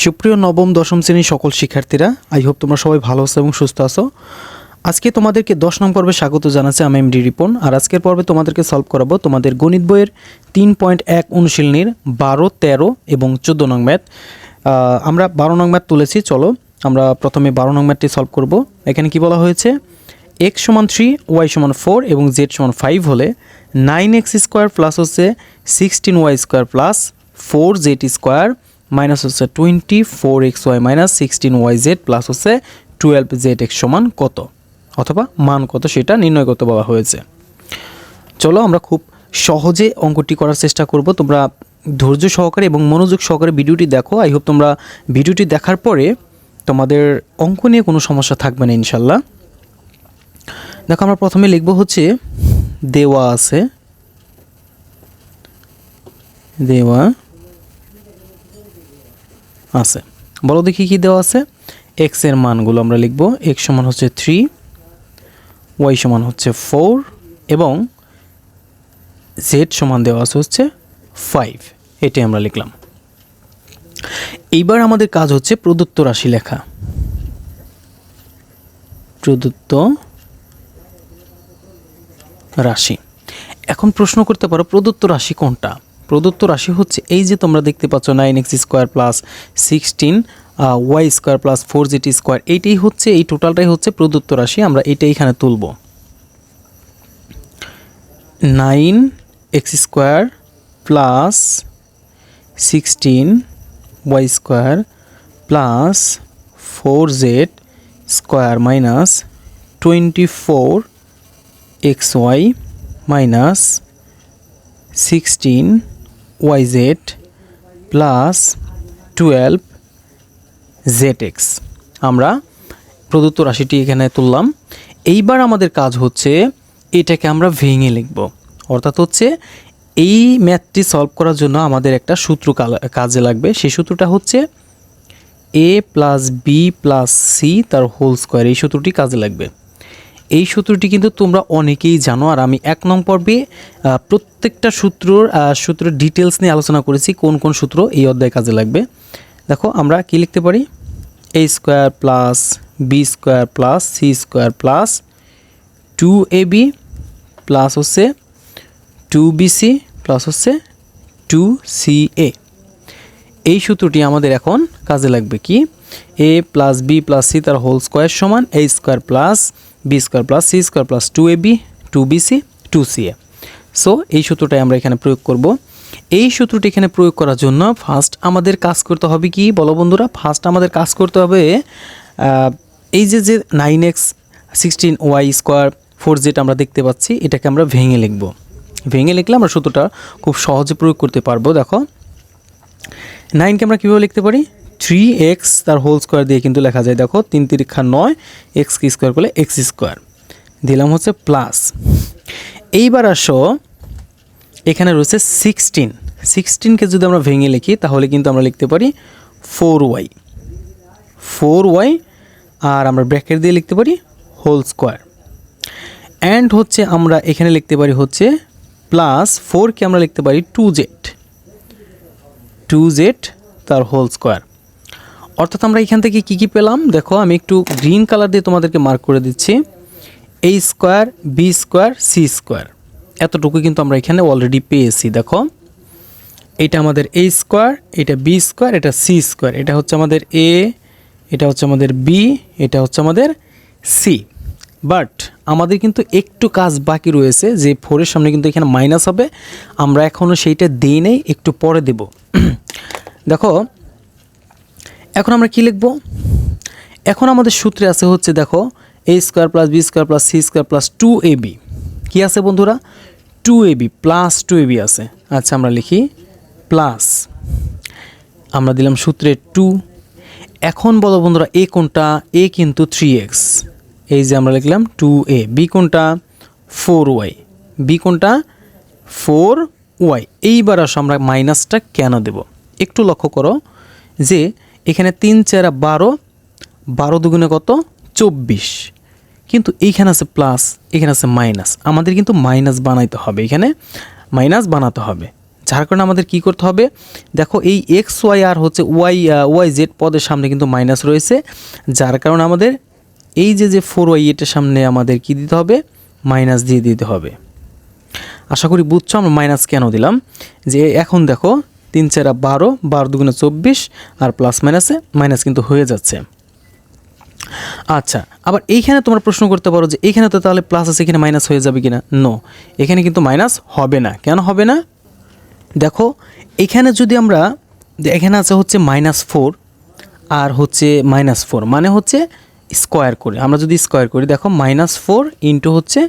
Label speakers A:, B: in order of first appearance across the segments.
A: সুপ্রিয় নবম দশম শ্রেণীর সকল শিক্ষার্থীরা, আই হোপ তোমরা সবাই ভালো আছো এবং সুস্থ আছো। আজকে তোমাদেরকে 10 নং পর্বে স্বাগত জানাচ্ছি। আমি এমডি রিপন। আর আজকের পর্বে তোমাদেরকে সলভ করাবো তোমাদের গণিত বইয়ের 3.1 অনুশীলনীর 12, 13 এবং 14 নং ম্যাথ। আমরা 12 নং ম্যাথ তুলেছি। চলো আমরা প্রথমে 12 নং ম্যাথটি সলভ করব। এখানে কি বলা হয়েছে, x = 3, y = 4 এবং z = 5 হলে 9x² প্লাস হচ্ছে 16y² প্লাস 4z² মাইনাস হচ্ছে 24xy মাইনাস 16yz প্লাস হচ্ছে 12zx সমান কত, অথবা মান কত সেটা নির্ণয় করতে বলা হয়েছে। চলো আমরা খুব সহজে অঙ্কটি করার চেষ্টা করব। তোমরা ধৈর্য সহকারে এবং মনোযোগ সহকারে ভিডিওটি দেখো। আই হোপ তোমরা ভিডিওটি দেখার পরে তোমাদের অঙ্ক নিয়ে কোনো সমস্যা থাকবে না ইনশাল্লাহ। দেখো আমরা প্রথমে লিখব হচ্ছে দেওয়া আছে, দেওয়া আছে। বলো দেখি কি দেওয়া আছে। x এর মানগুলো আমরা লিখব। x সমান হচ্ছে 3, y সমান হচ্ছে 4 এবং z সমান দেওয়া আছে হচ্ছে 5। এটাই আমরা লিখলাম। এইবার আমাদের কাজ হচ্ছে প্রদত্ত রাশি লেখা। প্রদত্ত রাশি। এখন প্রশ্ন করতে পারো প্রদত্ত রাশি কোনটা? প্রদত্ত রাশি হচ্ছে এই যে তোমরা দেখতে পাচ্ছ 9x² plus 16y² plus 4z²। এইটাই হচ্ছে, এই টোটালটাই হচ্ছে প্রদত্ত রাশি। আমরা এটাই এখানে তুলব। 9x² plus 16y² plus 4z² minus 24xy minus 16yz plus 12zx। আমরা প্রদত্ত রাশিটি এখানে তুললাম। এইবার আমাদের কাজ হচ্ছে এটাকে আমরা ভেঙে লিখব। অর্থাৎ হচ্ছে এই ম্যাথটি সলভ করার জন্য আমাদের একটা সূত্র কাজে লাগবে। সেই সূত্রটা হচ্ছে a plus B plus C তার হোল স্কোয়ার। এই সূত্রটি কাজে লাগবে। এই সূত্রটি কিন্তু তোমরা অনেকেই জানো, আর আমি 1 নং পর্বে প্রত্যেকটা সূত্রের ডিটেলস নিয়ে আলোচনা করেছি, কোন কোন সূত্র এই অধ্যায়ে কাজে লাগবে। দেখো আমরা কি লিখতে পারি, a² plus b² plus c² plus 2ab plus হচ্ছে 2bc প্লাস হচ্ছে 2ca। এই সূত্রটি আমাদের এখন কাজে লাগবে। কি, a plus B plus C তার হোল স্কোয়ার সমান a² plus b² plus c² plus 2ab 2bc 2ca। So এই সূত্রটাই আমরা এখানে প্রয়োগ করব। এই সূত্রটি এখানে প্রয়োগ করার জন্য ফার্স্ট আমাদের কাজ করতে হবে কি বলো বন্ধুরা? ফার্স্ট আমাদের কাজ করতে হবে এই যে 9x 16y² 4z আমরা দেখতে পাচ্ছি, এটাকে আমরা ভেঙে লিখব। ভেঙে লিখলে আমরা সূত্রটা খুব সহজে প্রয়োগ করতে পারবো। দেখো 9কে আমরা কীভাবে লিখতে পারি, 3x তার হোল স্কোয়ার দিয়ে কিন্তু লেখা যায়। দেখো 3 × 9, x² করলে x² দিলাম হচ্ছে প্লাস। এইবার আসো এখানে রয়েছে 16কে যদি আমরা ভেঙে লিখি তাহলে কিন্তু আমরা লিখতে পারি 4y আর আমরা ব্র্যাকেট দিয়ে লিখতে পারি হোল স্কোয়ার। অ্যান্ড হচ্ছে আমরা এখানে লিখতে পারি হচ্ছে প্লাস 4কে আমরা লিখতে পারি 2z তার হোল স্কোয়ার। অর্থাৎ আমরা এখান থেকে কি কি পেলাম দেখো, আমি একটু গ্রিন কালার দিয়ে তোমাদেরকে মার্ক করে দিচ্ছি। a² b² c², এতটুকু কিন্তু আমরা এখানে অলরেডি পেয়েছি। দেখো এটা আমাদের a², এটা b², এটা c², এটা হচ্ছে আমাদের a, এটা হচ্ছে আমাদের b, এটা হচ্ছে আমাদের c। বাট আমাদের কিন্তু একটু কাজ বাকি রয়েছে, যে 4-এর সামনে কিন্তু এখানে মাইনাস হবে। আমরা এখনও সেইটা দিই নেই, একটু পরে দেব। দেখো এখন আমরা কি লিখব, এখন আমাদের সূত্রে আছে হচ্ছে দেখো a² plus b² plus c² plus 2ab। কি আছে বন্ধুরা? 2ab প্লাস 2ab আছে। আচ্ছা আমরা লিখি প্লাস, আমরা দিলাম সূত্রে 2। এখন বলো বন্ধুরা a কোনটা? a কিন্তু 3x, এই যে আমরা লিখলাম 2a। b কোনটা? 4y, b কোনটা? 4y। এইবার আসো আমরা মাইনাসটা কেন দেব একটু লক্ষ্য করো, যে এখানে 3 × 4 = 12 দুগুণে কত? 24। কিন্তু এইখানে আছে প্লাস, এখানে আছে মাইনাস। আমাদের কিন্তু মাইনাস বানাইতে হবে, এখানে মাইনাস বানাতে হবে। যার কারণে আমাদের কি করতে হবে, দেখো এই এক্স ওয়াই আর হচ্ছে ওয়াই জেড পদের সামনে কিন্তু মাইনাস রয়েছে, যার কারণে আমাদের এই যে 4y এটার সামনে আমাদের কি দিতে হবে, মাইনাস দিয়ে দিতে হবে। আশা করি বুঝছো আমরা মাইনাস কেন দিলাম। যে এখন দেখো 3 4 12, 12 2 24 আর প্লাস মাইনাসে মাইনাস কিন্তু হয়ে যাচ্ছে। আচ্ছা, আবার এইখানে তোমরা প্রশ্ন করতে পারো যে এইখানে তো তাহলে প্লাস আছে, এখানে মাইনাস হয়ে যাবে কিনা? নো, এখানে কিন্তু মাইনাস হবে না। কেন হবে না? দেখো এখানে যদি আমরা, এখানে আছে হচ্ছে -4 আর হচ্ছে -4 মানে হচ্ছে স্কোয়ার করে, আমরা যদি স্কোয়ার করি দেখো -4 ইন্টু হচ্ছে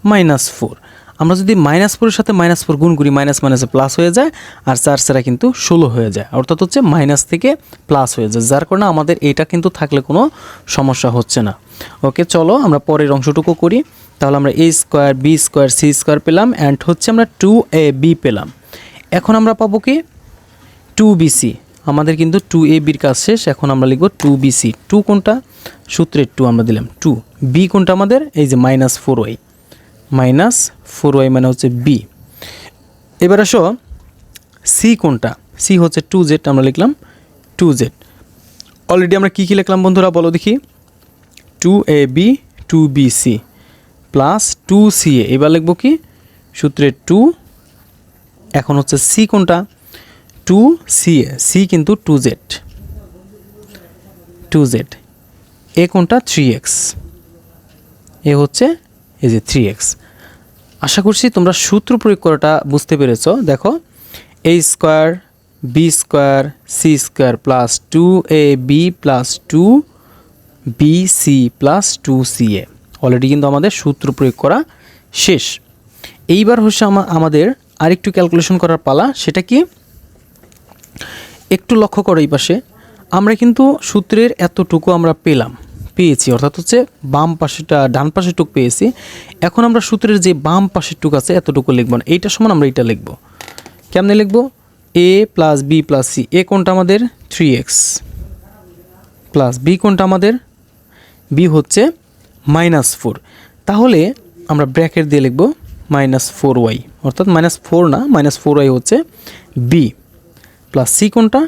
A: -4, আমরা যদি -4 এর সাথে -4 গুণ করি মাইনাস মাইনাসে প্লাস হয়ে যায়, আর 4 ছাড়া কিন্তু 16 হয়ে যায়, অর্থাৎ হচ্ছে মাইনাস থেকে প্লাস হয়ে যায়, যার কারণে আমাদের এটা কিন্তু থাকলে কোনো সমস্যা হচ্ছে না। ওকে, চলো আমরা পরের অংশটুকু করি। তাহলে আমরা a square b square c square পেলাম, অ্যান্ড হচ্ছে আমরা 2ab পেলাম। এখন আমরা পাবো কি 2bc, আমাদের কিন্তু 2ab-র কাজ শেষ। এখন আমরা লিখব 2bc। 2 কোনটা? সূত্রের 2 আমরা দিলাম 2। b কোনটা আমাদের? এই যে -4y, -4y মানে হচ্ছে b। এবার আসো c কোনটা? c হচ্ছে 2z, আমরা লিখলাম 2z। অলরেডি আমরা কি লিখলাম বন্ধুরা বলো দেখি? 2ab 2bc plus 2ca। এবার লিখব কি সূত্রের 2। এখন হচ্ছে c কোনটা? 2ca, c কিন্তু 2z, a কোনটা? 3x, এ হচ্ছে এই যে 3x। আশা করছি তোমরা সূত্র প্রয়োগ করাটা বুঝতে পেরেছো। দেখো a square b square c square plus 2ab plus 2bc plus 2ca, already কিন্তু আমাদের সূত্র প্রয়োগ করা শেষ। এইবার হচ্ছে আমাদের আরেকটু ক্যালকুলেশন করার পালা। সেটা কি? একটু লক্ষ্য করো এই পাশে, আমরা কিন্তু সূত্রের এতটুকু আমরা পেয়েছি, অর্থাৎ হচ্ছে বাম পাশেটা ডান পাশের টুক পেয়েছি। এখন আমরা সূত্রের যে বাম পাশের টুক আছে এতটুকু লিখব না, এইটার সমান আমরা এটা লিখব। কেমনে লিখব? a plus b plus c। a কোনটা আমাদের? 3x প্লাস b কোনটা আমাদের? b হচ্ছে -4। তাহলে আমরা ব্র্যাকেট দিয়ে লিখব -4y, অর্থাৎ -4 না -4y হচ্ছে b প্লাস c কোনটা?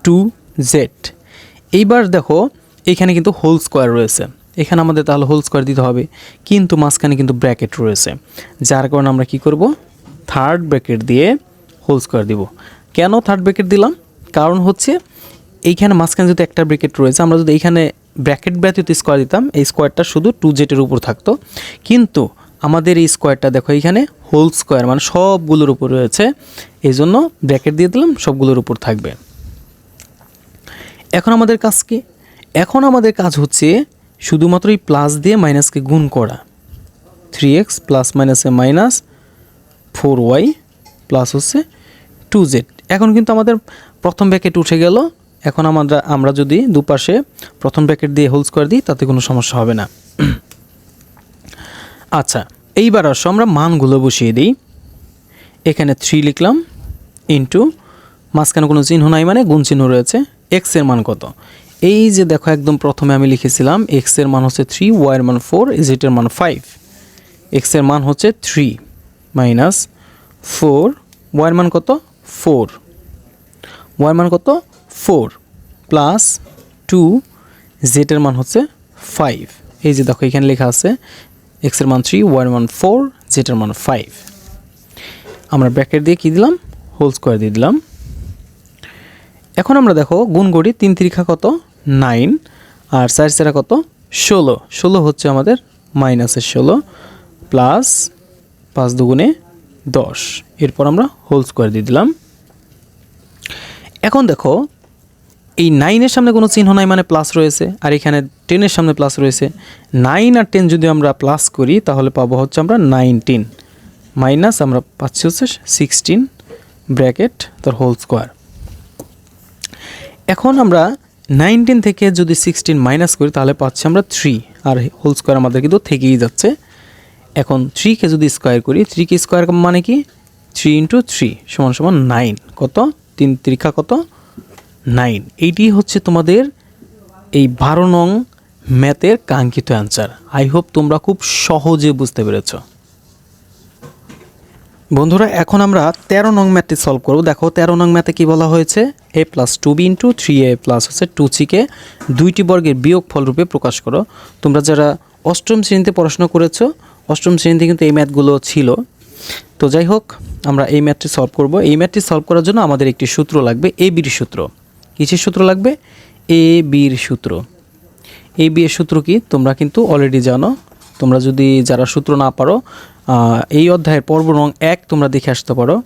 A: 2z। এইবার দেখো এখানে কিন্তু হোল স্কোয়ার রয়েছে, এখানে আমাদের তাহলে হোল স্কোয়ার দিতে হবে, কিন্তু মাঝখানে কিন্তু ব্র্যাকেট রয়েছে, যার কারণে আমরা কি করব? থার্ড ব্র্যাকেট দিয়ে হোল স্কোয়ার দিব। কেন থার্ড ব্র্যাকেট দিলাম? কারণ হচ্ছে এইখানে মাঝখানে যদি একটা ব্র্যাকেট রয়েছে, আমরা যদি এইখানে ব্র্যাকেট ব্যতীত স্কোয়ার দিতাম, এই স্কোয়ারটা শুধু 2z-এর উপর থাকতো, কিন্তু আমাদের এই স্কোয়ারটা দেখো এখানে হোল স্কোয়ার মানে সবগুলোর উপর রয়েছে, এই জন্য ব্র্যাকেট দিয়ে দিলাম, সবগুলোর উপর থাকবে। এখন আমাদের কাজ কি? এখন আমাদের কাজ হচ্ছে শুধুমাত্র এই প্লাস দিয়ে মাইনাসকে গুণ করা। 3x প্লাস মাইনাসে -4y প্লাস হচ্ছে 2z। এখন কিন্তু আমাদের প্রথম ব্র্যাকেট উঠে গেল। এখন আমরা যদি দুপাশে প্রথম ব্র্যাকেট দিয়ে হোল স্কোয়ার দিই তাতে কোনো সমস্যা হবে না। আচ্ছা, এইবার আসো আমরা মানগুলো বসিয়ে দিই। এখানে 3 লিখলাম ইন্টু মাঝখানে কোনো চিহ্ন নাই মানে গুণ চিহ্ন রয়েছে। এক্স এর মান কত? এই যে দেখো একদম প্রথমে আমি লিখেছিলাম এক্স এর মান হচ্ছে 3, ওয়াই এর মান 4, জেড এর মান 5। এক্স এর মান হচ্ছে 3 মাইনাস 4, ওয়াই এর মান কত? 4, ওয়াই এর মান কত? 4 প্লাস 2, জেড এর মান হচ্ছে 5। এই যে দেখো এখানে লেখা আছে এক্স এর মান 3, ওয়াই এর মান 4, জেড এর মান 5। আমরা ব্র্যাকেট দিয়ে কি দিলাম? হোল স্কোয়ার দিয়ে দিলাম। এখন আমরা দেখো গুণ করি, 3 3 কত? 9 আর 4 4 কত? 16। 16 হচ্ছে আমাদের -16 প্লাস 5 দুগুণে 10। এরপর আমরা হোল স্কোয়ার দিয়ে দিলাম। এখন দেখো এই 9 এর সামনে কোনো চিহ্ন নাই মানে প্লাস রয়েছে, আর এখানে 10 এর সামনে প্লাস রয়েছে। 9 আর 10 যদি আমরা প্লাস করি তাহলে পাবো হচ্ছে আমরা 19 মাইনাস আমরা পাচ্ছি হচ্ছে 16 ব্র্যাকেট তার হোল স্কোয়ার। এখন আমরা 19 থেকে যদি 16 মাইনাস করি তাহলে পাচ্ছি আমরা 3, আর হোল স্কোয়ার আমাদের কিন্তু থেকেই যাচ্ছে। এখন 3কে যদি স্কোয়ার করি, 3কে স্কোয়ার মানে কি? 3 × 3 = 9। কত? 3 3 কত? 9। এইটি হচ্ছে তোমাদের এই 12 নং ম্যাথের কাঙ্ক্ষিত অ্যান্সার। আই হোপ তোমরা খুব সহজে বুঝতে পেরেছ। বন্ধুরা এখন আমরা 13 নং ম্যাথটি সলভ করব। দেখো 13 নং ম্যাথে কি বলা হয়েছে, a plus 2b into 3a plus হচ্ছে 2c-কে দুইটি বর্গের বিয়োগফল রূপে প্রকাশ করো। তোমরা যারা অষ্টম শ্রেণীতে পড়াশোনা করেছো, অষ্টম শ্রেণীতে কিন্তু এই ম্যাথগুলো ছিল। তো যাই হোক, আমরা এই ম্যাথটি সলভ করব। এই ম্যাথটি সলভ করার জন্য আমাদের একটি সূত্র লাগবে, এ বির সূত্র। কিসের সূত্র লাগবে? এ বির সূত্র। এ বি এর সূত্র কি তোমরা কিন্তু অলরেডি জানো। তোমরা যদি যারা সূত্র না পারো, এই অধ্যায়ের পর্ব নং 1 তোমরা দেখে আসতে পারো।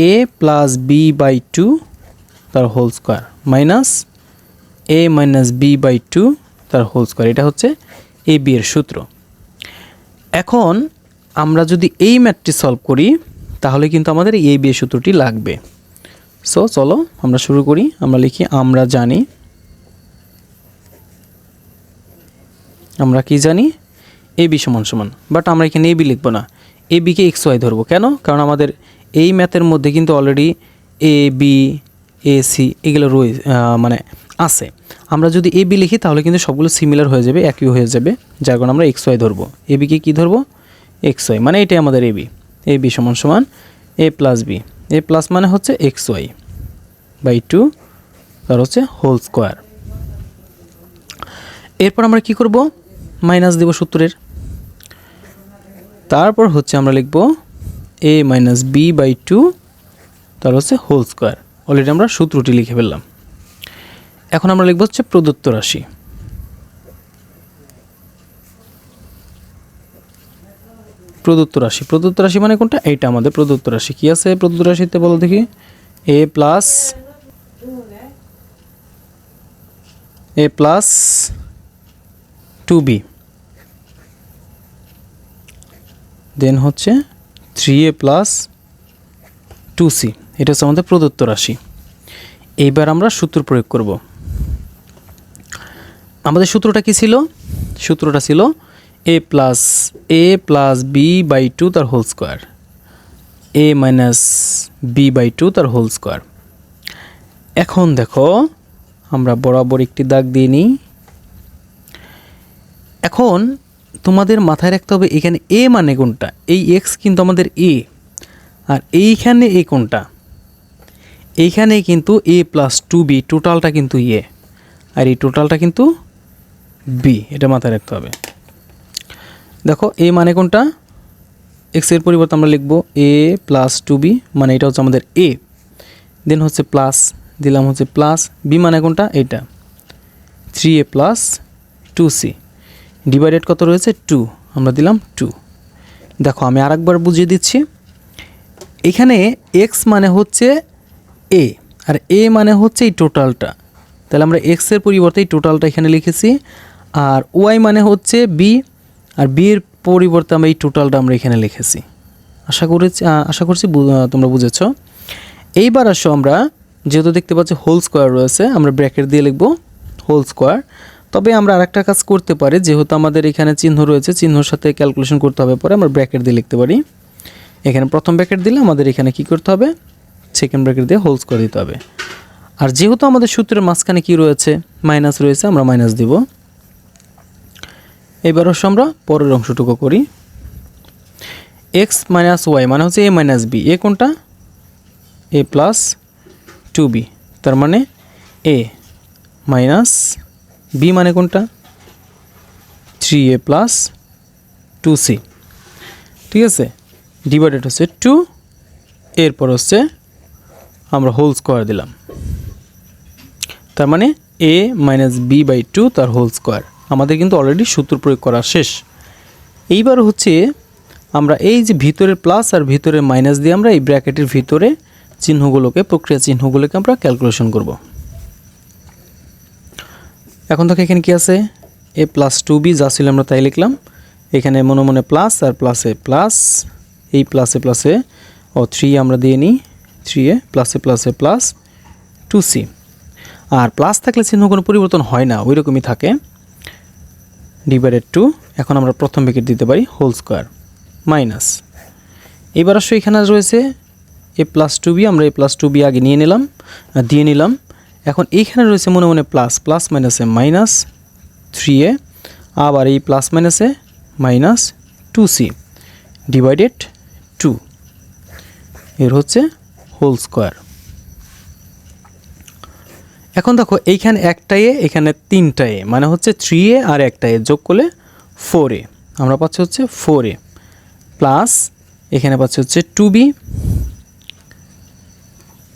A: a প্লাস বি বাই 2 তার whole square minus a minus B by 2 তার হোল স্কোয়ার, এটা হচ্ছে এ বি এর সূত্র। এখন আমরা যদি এই ম্যাথটি সলভ করি তাহলে কিন্তু আমাদের এই বি এর সূত্রটি লাগবে। সো চলো আমরা শুরু করি। আমরা লিখি আমরা জানি, আমরা কি জানি, এ বি সমান সমান, বাট আমরা এখানে এ বি লিখব না, এ বিকে এক্স ওয়াই ধরবো। কেন? কারণ আমাদের এই ম্যাথের মধ্যে কিন্তু already A B A C এগুলো মানে আছে। আমরা যদি এ বি লিখি তাহলে কিন্তু সবগুলো সিমিলার হয়ে যাবে, একই হয়ে যাবে, যার কারণে আমরা এক্স ওয়াই ধরবো। এ বিকে কী ধরবো? এক্স ওয়াই, মানে এটাই আমাদের এ বি। এ বি সমান সমান এ প্লাস বি, এ প্লাস মানে হচ্ছে এক্স ওয়াই বাই 2 তার হচ্ছে হোল স্কোয়ার। এরপর আমরা কি করব? মাইনাস দেব সূত্রের। তারপর হচ্ছে আমরা লিখব a মাইনাস বি বাই 2 তার হচ্ছে হোল স্কোয়ার। অলরেডি আমরা সূত্রটি লিখে ফেললাম। এখন আমরা লিখব হচ্ছে প্রদত্ত রাশি। প্রদত্ত রাশি, প্রদত্ত রাশি মানে কোনটা? এইটা আমাদের প্রদত্ত রাশি। কি আছে প্রদত্ত রাশিতে বলো দেখি? a প্লাস 2b দেন হচ্ছে 3a প্লাস 2c, এটা হচ্ছে আমাদের প্রদত্ত রাশি। এইবার আমরা সূত্র প্রয়োগ করব। আমাদের সূত্রটা কি ছিল? সূত্রটা ছিল a প্লাস বি বাই 2 তার whole square, a minus B by 2 তার হোল স্কোয়ার। এখন দেখো আমরা বরাবর একটি দাগ দিয়ে নিই। এখন তোমাদের মাথায় রাখতে হবে এখানে এ মানে কোনটা? এই এক্স কিন্তু আমাদের এ, আর এইখানে এ কোনটা? এইখানে কিন্তু এ প্লাস 2b, টোটালটা কিন্তু এ, আর এই টোটালটা কিন্তু বি, এটা মাথায় রাখতে হবে। দেখো এ মানে কোনটা? এক্সের পরিবর্তে আমরা লিখব এ প্লাস 2b, মানে এটা হচ্ছে আমাদের এ। দেন হচ্ছে প্লাস দিলাম হচ্ছে প্লাস বি মানে কোনটা? এইটা 3a প্লাস 2c, ডিভাইডেড কত রয়েছে? 2, আমরা দিলাম 2। দেখো আমি আরেকবার বুঝিয়ে দিচ্ছি। এখানে x মানে হচ্ছে a, আর a মানে হচ্ছে এই টোটালটা, তাহলে আমরা x এর পরিবর্তে এই টোটালটা এখানে লিখেছি। আর y মানে হচ্ছে b, আর b এর পরিবর্তে আমরা এই টোটালটা আমরা এখানে লিখেছি। আশা করছি তোমরা বুঝেছো। এইবার আসো আমরা, যেহেতু দেখতে পাচ্ছি হোল স্কোয়ার রয়েছে, আমরা ব্র্যাকেট দিয়ে লিখব হোল স্কোয়ার। তবে আমরা আরেকটা কাজ করতে পারি, যেহেতু আমাদের এখানে চিহ্ন রয়েছে, চিহ্নর সাথে ক্যালকুলেশন করতে হবে, পরে আমরা ব্র্যাকেট দিয়ে লিখতে পারি। এখানে প্রথম ব্র্যাকেট দিলে আমাদের এখানে কি করতে হবে? সেকেন্ড ব্র্যাকেট দিয়ে হোল স্কোয়ার দিতে হবে। আর যেহেতু আমাদের সূত্রের মাঝখানে কি রয়েছে? মাইনাস রয়েছে, আমরা মাইনাস দিব। এবার অবশ্য আমরা পরের অংশটুকু করি। এক্স মাইনাস ওয়াই মানে হচ্ছে এ মাইনাস বি, এ কোনটা? এ প্লাস 2b, তার মানে এ মাইনাস বি মানে কোনটা? 3a প্লাস 2c, ঠিক আছে, ডিভাইডেড হচ্ছে 2, এরপর হচ্ছে আমরা হোল স্কোয়ার দিলাম, তার মানে a মাইনাস বি বাই 2 তার হোল স্কোয়ার। আমাদের কিন্তু অলরেডি সূত্র প্রয়োগ করা শেষ। এইবার হচ্ছে আমরা এই যে ভিতরের প্লাস আর ভিতরের মাইনাস দিয়ে আমরা এই ব্র্যাকেটের ভিতরে চিহ্নগুলোকে, প্রক্রিয়া চিহ্নগুলোকে আমরা ক্যালকুলেশন করব। এখন দেখো এখানে কি আছে? এ প্লাস 2b যা ছিল আমরা তাই লিখলাম। এখানে মনে মনে প্লাস আর প্লাসে প্লাস, এই প্লাসে প্লাসে 3 আমরা দিয়ে নিই, 3a প্লাসে প্লাসে প্লাস 2c। আর প্লাস থাকলে চিহ্ন কোনো পরিবর্তন হয় না, ওই রকমই থাকে, ডিভাইডেড 2। এখন আমরা প্রথম ব্র্যাকেট দিতে পারি হোল স্কোয়ার মাইনাস। এবার আসো এখানে রয়েছে এ প্লাস 2b, আমরা এ প্লাস 2b আগে দিয়ে নিলাম। এখন এইখানে রয়েছে মনে মনে প্লাস, প্লাস মাইনাসে মাইনাস 3a, আবার এই প্লাস মাইনাসে মাইনাস 2c, ডিভাইডেড 2। এর হচ্ছে হোল স্কোয়ার। এখন দেখো এইখানে একটা এ, এখানে তিনটা এ, মানে হচ্ছে 3a আর একটা এ যোগ করলে 4a, আমরা পাচ্ছি হচ্ছে 4a প্লাস এখানে পাচ্ছি হচ্ছে 2b,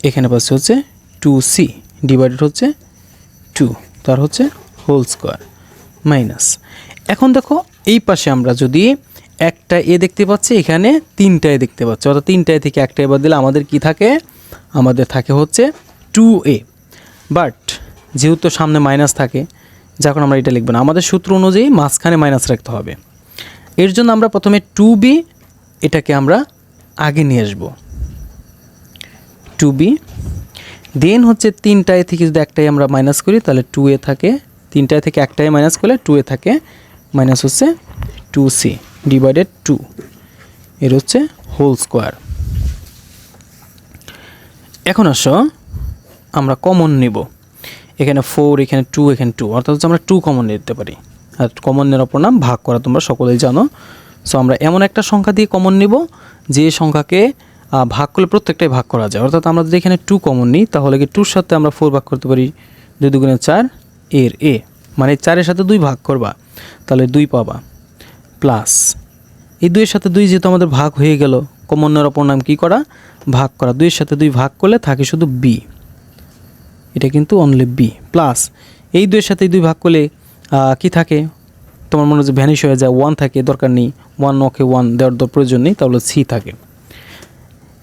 A: এখানে পাচ্ছি হচ্ছে 2c ডিভাইডেড হচ্ছে 2, তার হচ্ছে হোল স্কোয়ার মাইনাস। এখন দেখো এই পাশে আমরা যদি একটা এ দেখতে পাচ্ছি, এখানে তিনটা এ দেখতে পাচ্ছি, অর্থাৎ তিনটা এ থেকে একটা এবার দিলে আমাদের কি থাকে, আমাদের থাকে হচ্ছে 2a। বাট যেহেতু সামনে মাইনাস থাকে, যখন আমরা এটা লিখব না, আমাদের সূত্র অনুযায়ী মাঝখানে মাইনাস রাখতে হবে। এর জন্য আমরা প্রথমে 2b এটাকে আমরা আগে নিয়ে আসব, 2b, দেন হচ্ছে তিনটায় থেকে যদি একটাই আমরা মাইনাস করি তাহলে 2a থাকে, তিনটায় থেকে একটাই মাইনাস করলে 2a থাকে, মাইনাস হচ্ছে 2c ডিভাইডেড 2, এর হচ্ছে হোল স্কোয়ার। এখন আসো আমরা কমন নেব, এখানে 4, এখানে 2, এখানে 2, অর্থাৎ হচ্ছে আমরা 2 কমন নিতে পারি। আর কমন নেওয়ার অপর নাম ভাগ করা, তোমরা সকলেই জানো। সো আমরা এমন একটা সংখ্যা দিয়ে কমন নিব যে সংখ্যাকে ভাগ করলে প্রত্যেকটাই ভাগ করা যায়। অর্থাৎ আমরা যদি এখানে 2 কমন নিই তাহলে কি 2-র সাথে আমরা 4 ভাগ করতে পারি, 2 দুগুণে 4 এর এ, মানে 4-এর সাথে 2 ভাগ করবা তাহলে 2 পাবা, প্লাস এই 2-এর সাথে 2 যেহেতু আমাদের ভাগ হয়ে গেল, কমন নেওয়ার অপর নাম কী করা, ভাগ করা। 2-এর সাথে 2 ভাগ করলে থাকে শুধু b, এটা কিন্তু অনলি b, প্লাস এই 2-এর সাথে 2 ভাগ করলে কি থাকে, তোমার মনে হচ্ছে ভ্যানিশ হয়ে যায়, 1 থাকে, দরকার নেই, 1 ওকে 1 দেওয়ার প্রয়োজন নেই, তাহলে c থাকে।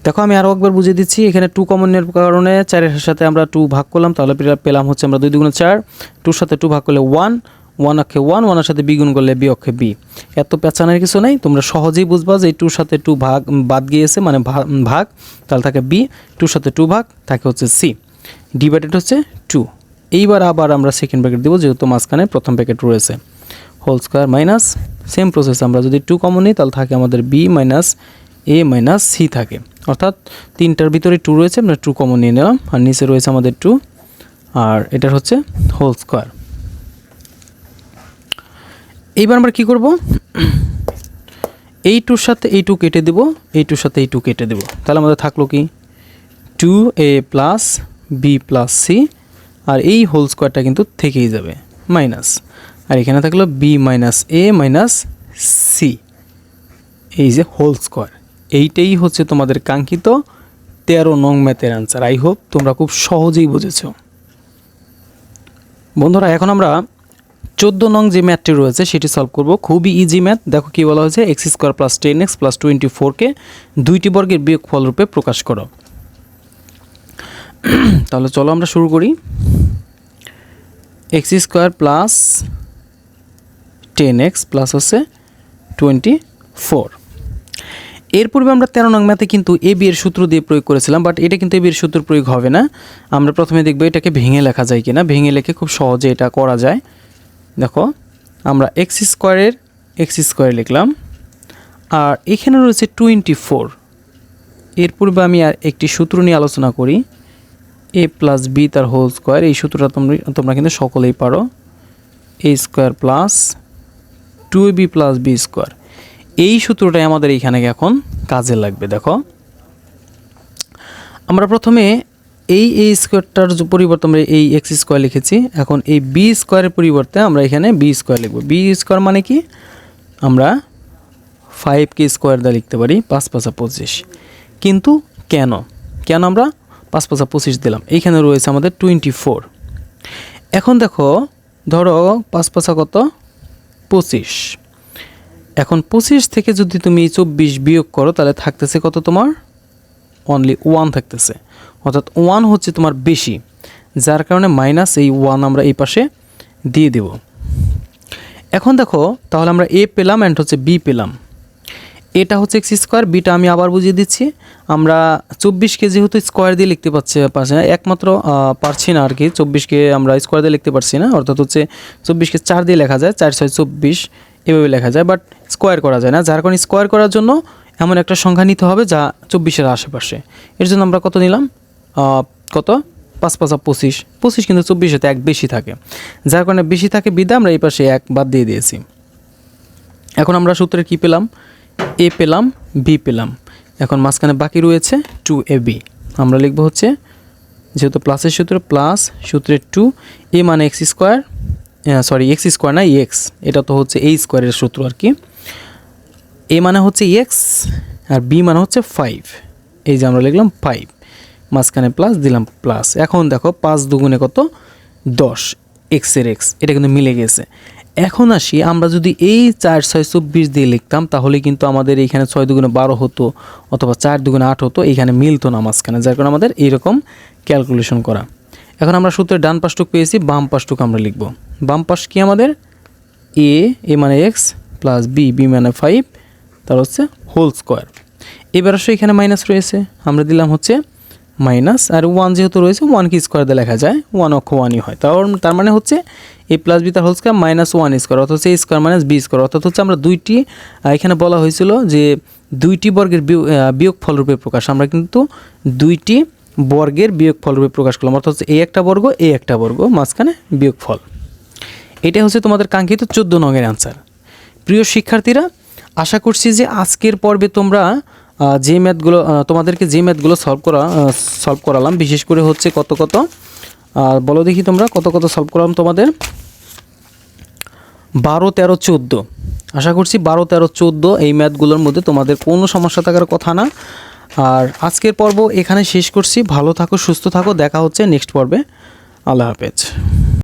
A: দেখো আমি আরও একবার বুঝিয়ে দিচ্ছি, এখানে 2 কমনের কারণে 4-এর সাথে আমরা 2 ভাগ করলাম, তাহলে পেলাম হচ্ছে আমরা 2 দুগুণে 4, 2-র সাথে 2 ভাগ করলে 1, 1 অক্ষে 1, 1-এর সাথে বি গুণ করলে b অক্ষে b। এত পেঁচানোর কিছু নেই, তোমরা সহজেই বুঝবা যে এই 2-র সাথে 2 ভাগ বাদ গিয়েছে, মানে ভাগ, তাহলে থাকে b, 2-র সাথে 2 ভাগ থাকে হচ্ছে c ডিভাইডেড হচ্ছে 2। এইবার আবার আমরা সেকেন্ড ব্র্যাকেট দেবো, যেহেতু মাঝখানে প্রথম ব্র্যাকেট রয়েছে, whole square minus, same process আমরা যদি 2 কমন নিই তাহলে থাকে আমাদের b minus a minus c থাকে, অর্থাৎ তিনটার ভিতরে 2 রয়েছে, আমরা 2 কমন নিয়ে নিলাম, আর নিচে রয়েছে আমাদের 2, আর এটার হচ্ছে হোল স্কোয়ার। এইবার আমরা কি করব, এই 2-র সাথে এই 2 কেটে দেব, এই 2-র সাথে এই 2 কেটে দেব, তাহলে আমাদের থাকলো কি 2a plus b plus c, আর এই হোল স্কোয়ারটা কিন্তু থেকেই যাবে মাইনাস, আর এখানে থাকলো b minus a minus c, এই যে হোল স্কোয়ার। এইটাই হচ্ছে তোমাদের কাঙ্ক্ষিত 13 নং ম্যাথের অ্যান্সার। আই হোপ তোমরা খুব সহজেই বুঝেছো বন্ধুরা। এখন আমরা 14 নং যে ম্যাথটি রয়েছে সেটি সলভ করব, খুবই ইজি ম্যাথ। দেখো কি বলা হয়েছে, x square plus 10x plus 24কে 2টি বর্গের বিয়োগফল রূপে প্রকাশ করো। তাহলে চলো আমরা শুরু করি। X square plus 10x plus হচ্ছে 24, এর পূর্বে আমরা 13 নং ম্যাথে কিন্তু এ বি এর সূত্র দিয়ে প্রয়োগ করেছিলাম, বাট এটা কিন্তু এ বি এর সূত্র প্রয়োগ হবে না। আমরা প্রথমে দেখব এটাকে ভেঙে লেখা যায় কিনা, ভেঙে লিখে খুব সহজে এটা করা যায়। দেখো আমরা এক্স স্কোয়ার লিখলাম, আর এখানে রয়েছে 24। এর পূর্বে আমি আর একটি সূত্র নিয়ে আলোচনা করি, এ প্লাস বি তার হোল স্কোয়ার। এই সূত্রটা তোমরা কিন্তু সকলেই পারো, A square plus 2ab plus B square. এই সূত্রটাই আমাদের এইখানে এখন কাজে লাগবে। দেখো আমরা প্রথমে এই এ স্কোয়ারটার পরিবর্তে আমরা এই এক্স স্কোয়ার লিখেছি, এখন এই বি স্কোয়ারের পরিবর্তে আমরা এখানে বি স্কোয়ার লিখব। বি স্কোয়ার মানে কি, আমরা 5কে স্কোয়ার দিয়ে লিখতে পারি, 5 5 25। কিন্তু কেন আমরা 5 5 25 দিলাম, এইখানে রয়েছে আমাদের 24। এখন দেখো ধরো 5 5 কত 25, এখন 25 থেকে যদি তুমি 24 বিয়োগ করো তাহলে থাকতেছে কত, তোমার অনলি 1 থাকতেছে, অর্থাৎ 1 হচ্ছে তোমার বেশি, যার কারণে মাইনাস এই 1 আমরা এই পাশে দিয়ে দেব। এখন দেখো তাহলে আমরা এ পেলাম অ্যান্ড হচ্ছে বি পেলাম, এটা হচ্ছে এক্স স্কোয়ার, বিটা আমি আবার বুঝিয়ে দিচ্ছি। আমরা 24কে যেহেতু স্কোয়ার দিয়ে লিখতে পারছি না, একমাত্র পারছি না আর কি, 24কে আমরা স্কোয়ার দিয়ে লিখতে পারছি না, অর্থাৎ হচ্ছে 24কে 4 দিয়ে লেখা যায়, 4 6 24 এভাবে লেখা যায়, বাট স্কোয়ার করা যায় না। যার কারণে স্কোয়ার করার জন্য এমন একটা সংখ্যা নিতে হবে যা 24-এর আশেপাশে। এর জন্য আমরা কত নিলাম, কত 5 5 25, 25 কিন্তু 24-এতে 1 বেশি থাকে, যার কারণে বেশি থাকে বিধা আমরা এই পাশে 1 বাদ দিয়ে দিয়েছি। এখন আমরা সূত্রে কি পেলাম, এ পেলাম বি পেলাম, এখন মাঝখানে বাকি রয়েছে 2ab। আমরা লিখব হচ্ছে যেহেতু প্লাসের সূত্র প্লাস সূত্রের 2a মানে x square, sorry x square না এক্স, এটা তো হচ্ছে a স্কোয়ারের সূত্র আর কি। a মানে হচ্ছে এক্স আর b মানে হচ্ছে 5, এই যে আমরা লিখলাম 5, মাঝখানে প্লাস দিলাম প্লাস। এখন দেখো 5 দুগুণে কত 10, এক্সের এক্স, এটা কিন্তু মিলে গেছে। এখন আসি আমরা যদি এই 4 6 24 দিয়ে লিখতাম তাহলে কিন্তু আমাদের এইখানে 6 দুগুণে 12 হতো অথবা 4 দুগুণে 8 হতো, এইখানে মিলতো না মাঝখানে, যার কারণে আমাদের এইরকম ক্যালকুলেশন করা। এখন আমরা সূত্রের ডান পাশটুক পেয়েছি, বাম পাশটুক আমরা লিখব। বাম পাশ কি আমাদের a মানে এক্স প্লাস b মানে 5, তার হচ্ছে হোল স্কোয়ার। এবার আসলে এখানে মাইনাস রয়েছে, আমরা দিলাম হচ্ছে মাইনাস, আর 1 যেহেতু রয়েছে 1 কি স্কোয়ার দিয়ে লেখা যায়, 1 অক্ষ 1ই হয়, তার মানে হচ্ছে a প্লাস বি তার হোল স্কোয়ার মাইনাস 1 স্কোয়ার, অর্থাৎ a square minus B square. অর্থাৎ হচ্ছে আমরা দুইটি, এখানে বলা হয়েছিল যে দুইটি বর্গের বিয়োগফল রূপে প্রকাশ, আমরা কিন্তু দুইটি বর্গের বিয়োগফল রূপে প্রকাশ করলাম, অর্থাৎ হচ্ছে একটা বর্গ একটা বর্গ মাঝখানে বিয়োগফল। এটা হচ্ছে তোমাদের কাঙ্ক্ষিত 14 নংয়ের অ্যান্সার। প্রিয় শিক্ষার্থীরা, আশা করছি যে আজকের পর্বে তোমরা যে ম্যাথগুলো তোমাদেরকে যে ম্যাথগুলো সলভ করালাম, বিশেষ করে হচ্ছে কত বলো দেখি তোমরা কত সলভ করালাম তোমাদের, 12 13 14। আশা করছি 12 13 14 এই ম্যাথগুলোর মধ্যে তোমাদের কোনো সমস্যা থাকার কথা না। আর আজকের পর্ব এখানে শেষ করছি। ভালো থাকো, সুস্থ থাকো, দেখা হচ্ছে নেক্সট পর্বে। আল্লাহ হাফেজ।